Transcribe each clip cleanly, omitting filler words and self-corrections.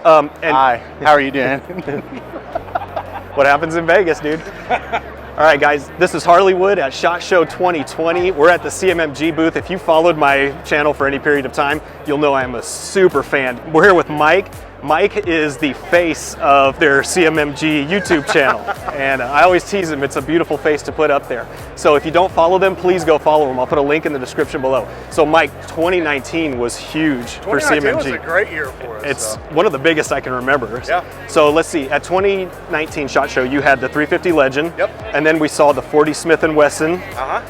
Hi, how are you doing? What happens in Vegas, dude? All right, guys, this is HarleyWood at SHOT Show 2020. We're at the CMMG booth. If you followed my channel for any period of time, you'll know I'm a super fan. We're here with Mike. Mike is the face of their CMMG YouTube channel, and I always tease him, it's a beautiful face to put up there. So if you don't follow them, please go follow them. I'll put a link in the description below. So Mike, 2019 was huge for CMMG. 2019 was a great year for us. It's one of the biggest I can remember. Yeah. So let's see, at 2019 SHOT Show, you had the 350 Legend. Yep. And then we saw the 40 Smith & Wesson.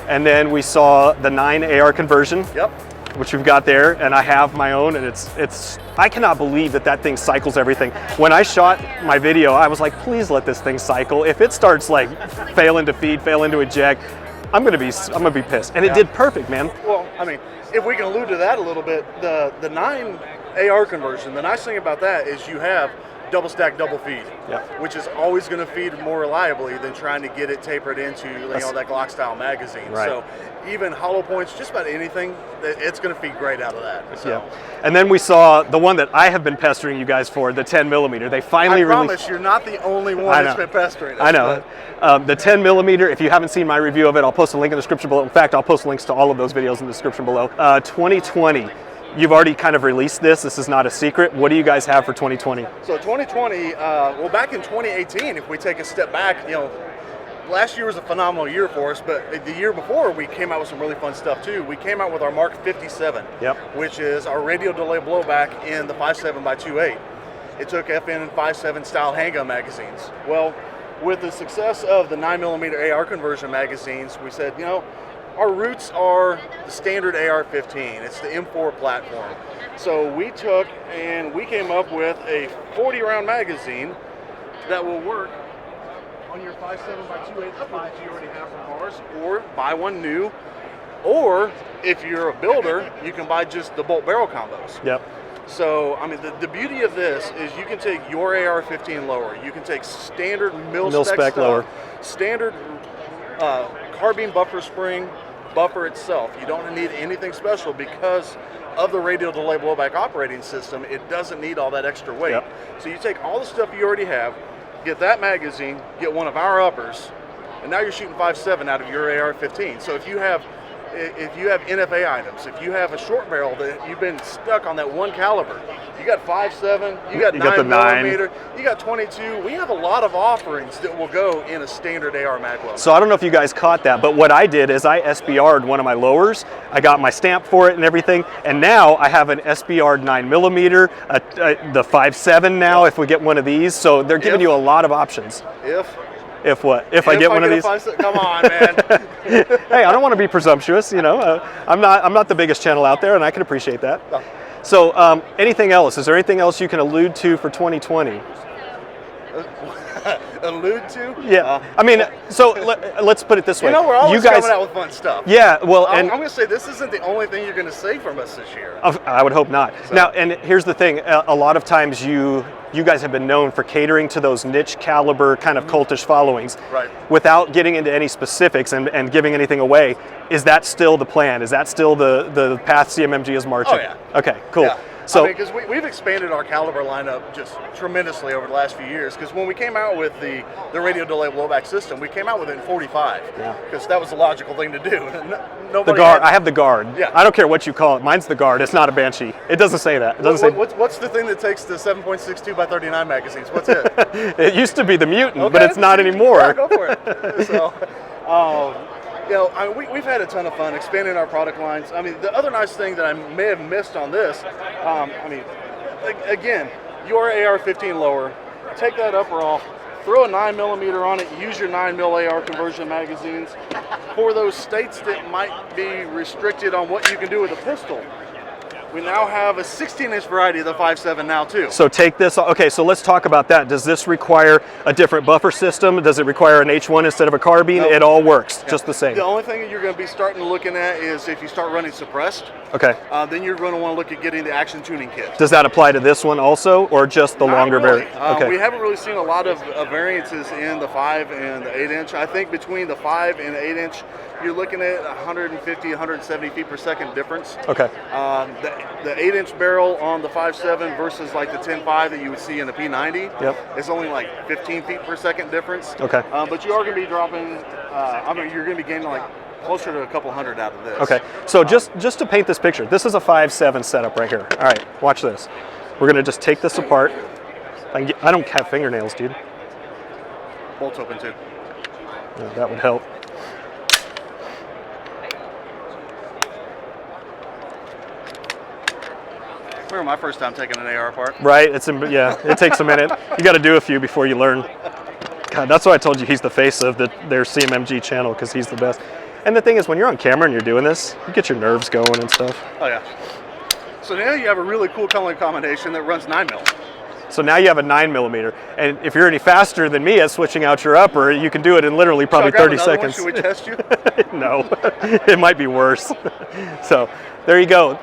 And then we saw the 9 AR conversion. Yep. Which we've got there, and I have my own, and it's I cannot believe that thing cycles everything. When I shot my video, I was like, please let this thing cycle. If it starts like failing to feed, failing to eject, I'm gonna be pissed. And it did perfect, man. Well, I mean, if we can allude to that a little bit, the 9 AR conversion, the nice thing about that is you have double stack, double feed, which is always going to feed more reliably than trying to get it tapered into that Glock style magazine. Right. So even hollow points, just about anything, it's going to feed great out of that. So. Yeah. And then we saw the one that I have been pestering you guys for, the 10mm. They finally released. I promise you're not the only one that's been pestering us. I know. The 10mm, if you haven't seen my review of it, I'll post a link in the description below. In fact, I'll post links to all of those videos in the description below. 2020. You've already kind of released this. This is not a secret. What do you guys have for 2020? So 2020, well, back in 2018, if we take a step back, last year was a phenomenal year for us, but the year before we came out with some really fun stuff too. We came out with our Mark 57, which is our radio delay blowback in the 5.7x2.8. It took FN and 5.7 style handgun magazines. Well, with the success of the 9mm AR conversion magazines, we said, our roots are the standard AR-15. It's the M4 platform. So we took and we came up with a 40-round magazine that will work on your 5.7x2.8 supplies you already have from ours, or buy one new, or if you're a builder, you can buy just the bolt barrel combos. Yep. So, I mean, the beauty of this is you can take your AR-15 lower, you can take standard mil spec lower, standard carbine buffer spring, buffer itself. You don't need anything special because of the radial delay blowback operating system. It doesn't need all that extra weight. So you take all the stuff you already have, get that magazine, get one of our uppers, and now you're shooting 5.7 out of your AR-15. So if you have NFA items, if you have a short barrel that you've been stuck on that one caliber, you got 5.7, you got 9mm, you got 22. We have a lot of offerings that will go in a standard AR mag load. So I don't know if you guys caught that, but what I did is I SBR'd one of my lowers. I got my stamp for it and everything, and now I have an SBR'd 9mm, the 5.7 now if we get one of these. So they're giving you a lot of options. If what? If I get one of these? Come on, man. Hey, I don't want to be presumptuous, I'm not the biggest channel out there, and I can appreciate that. So, anything else? Is there anything else you can allude to for 2020? Allude to? Yeah. I mean, so let's put it this way. We're always coming out with fun stuff. Yeah, well, I'm going to say this isn't the only thing you're going to see from us this year. I would hope not. So. Now, and here's the thing. A lot of times you guys have been known for catering to those niche caliber kind of cultish followings. Right. Without getting into any specifics and giving anything away, is that still the plan? Is that still the path CMMG is marching? Oh, yeah. Okay, cool. Yeah. So, because we've expanded our caliber lineup just tremendously over the last few years. Because when we came out with the radio delay blowback system, we came out with it in 45. Because that was the logical thing to do. The guard. I have the guard. Yeah. I don't care what you call it. Mine's the guard. It's not a Banshee. It doesn't say that. It doesn't say. What's the thing that takes the 7.62x39 magazines? What's it? It used to be the Mutant, but it's not anymore. Yeah, go for it. So, we've had a ton of fun expanding our product lines. I mean, the other nice thing that I may have missed on this, again, your AR-15 lower, take that upper off, throw a 9mm on it, use your 9mm AR conversion magazines. For those states that might be restricted on what you can do with a pistol, we now have a 16-inch variety of the 5.7 now too. So take this, okay, so let's talk about that. Does this require a different buffer system? Does it require an H1 instead of a carbine? Nope. It all works, just the same. The only thing that you're going to be starting looking at is if you start running suppressed, then you're going to want to look at getting the action tuning kit. Does that apply to this one also, or just the longer variant? Okay. We haven't really seen a lot of variances in the 5 and the 8-inch. I think between the 5 and the 8-inch, you're looking at 150, 170 feet per second difference. Okay. The the 8-inch barrel on the 5.7 versus like the 10.5 that you would see in the P90. Yep. It's only like 15 feet per second difference. Okay. But you are going to be dropping, you're going to be gaining like closer to a couple hundred out of this. Okay, so just to paint this picture, this is a 5.7 setup right here. All right, watch this. We're gonna just take this apart. I don't have fingernails, dude. Bolts open too. Yeah, that would help. Remember my first time taking an AR apart? Right, yeah, it takes a minute. You gotta do a few before you learn. God, that's why I told you he's the face of their CMMG channel, because he's the best. And the thing is, when you're on camera and you're doing this, you get your nerves going and stuff. Oh yeah. So now you have a really cool color combination that runs 9mm. So now you have a 9mm, and if you're any faster than me at switching out your upper, you can do it in literally probably 30 seconds. Should we test you? No, it might be worse. So there you go.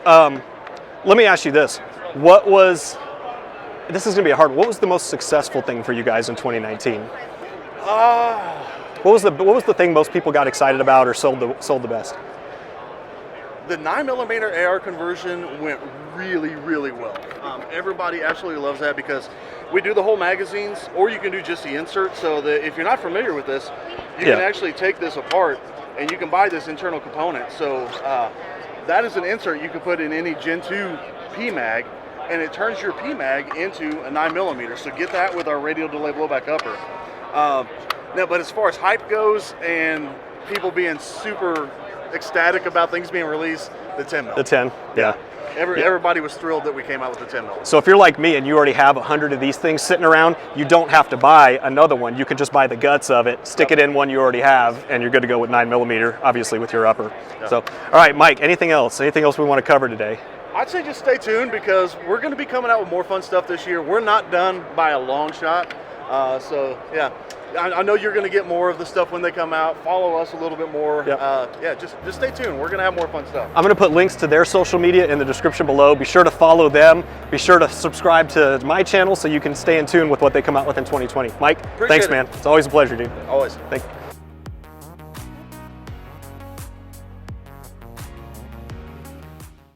Let me ask you this: this is going to be a hard one. What was the most successful thing for you guys in 2019? What was the thing most people got excited about or sold the best? The 9mm AR conversion went really, really well. Everybody absolutely loves that because we do the whole magazines, or you can do just the insert. So that if you're not familiar with this, you can actually take this apart and you can buy this internal component. So that is an insert you can put in any Gen 2 PMag, and it turns your PMag into a 9mm. So get that with our radial delay blowback upper. Now, but as far as hype goes and people being super ecstatic about things being released, the 10mm. The 10, yeah. Everybody was thrilled that we came out with the 10mm. So if you're like me and you already have 100 of these things sitting around, you don't have to buy another one. You can just buy the guts of it, stick it in one you already have, and you're good to go with 9mm, obviously with your upper. Yep. So, all right, Mike, anything else? Anything else we want to cover today? I'd say just stay tuned because we're going to be coming out with more fun stuff this year. We're not done by a long shot. So, yeah. I know you're going to get more of the stuff when they come out. Follow us a little bit more. Yep. Just stay tuned. We're going to have more fun stuff. I'm going to put links to their social media in the description below. Be sure to follow them. Be sure to subscribe to my channel so you can stay in tune with what they come out with in 2020. Mike, thanks, man. It's always a pleasure, dude. Always. Thank you.